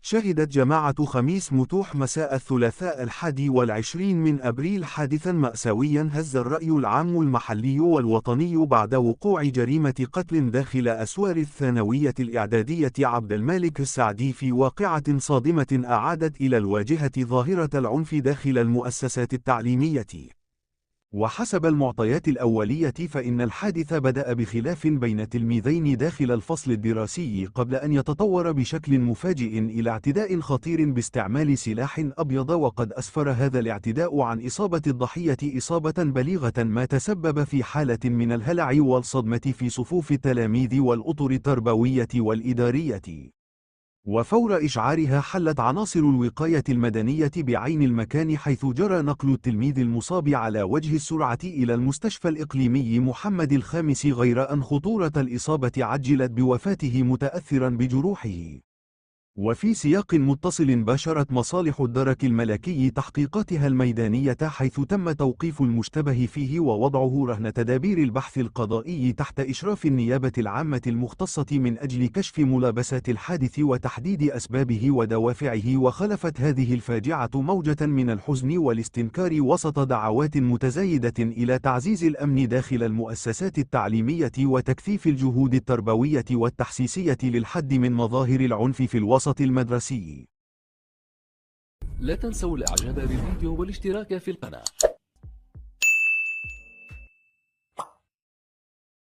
شهدت جماعة خميس متوح مساء الثلاثاء 21 من أبريل حادثا مأساويا هز الرأي العام المحلي والوطني بعد وقوع جريمة قتل داخل أسوار الثانوية الإعدادية عبد المالك السعدي في واقعة صادمة أعادت إلى الواجهة ظاهرة العنف داخل المؤسسات التعليمية. وحسب المعطيات الأولية فإن الحادث بدأ بخلاف بين تلميذين داخل الفصل الدراسي قبل أن يتطور بشكل مفاجئ إلى اعتداء خطير باستعمال سلاح أبيض، وقد أسفر هذا الاعتداء عن إصابة الضحية إصابة بليغة ما تسبب في حالة من الهلع والصدمة في صفوف التلاميذ والأطر التربوية والإدارية. وفور إشعارها حلت عناصر الوقاية المدنية بعين المكان، حيث جرى نقل التلميذ المصاب على وجه السرعة إلى المستشفى الإقليمي محمد الخامس، غير أن خطورة الإصابة عجلت بوفاته متأثرا بجروحه. وفي سياق متصل باشرت مصالح الدرك الملكي تحقيقاتها الميدانية، حيث تم توقيف المشتبه فيه ووضعه رهن تدابير البحث القضائي تحت إشراف النيابة العامة المختصة من أجل كشف ملابسات الحادث وتحديد أسبابه ودوافعه. وخلفت هذه الفاجعة موجة من الحزن والاستنكار وسط دعوات متزايدة إلى تعزيز الأمن داخل المؤسسات التعليمية وتكثيف الجهود التربوية والتحسيسية للحد من مظاهر العنف في الوسط المدرسي. لا تنسوا الاعجاب بالفيديو والاشتراك في القناة.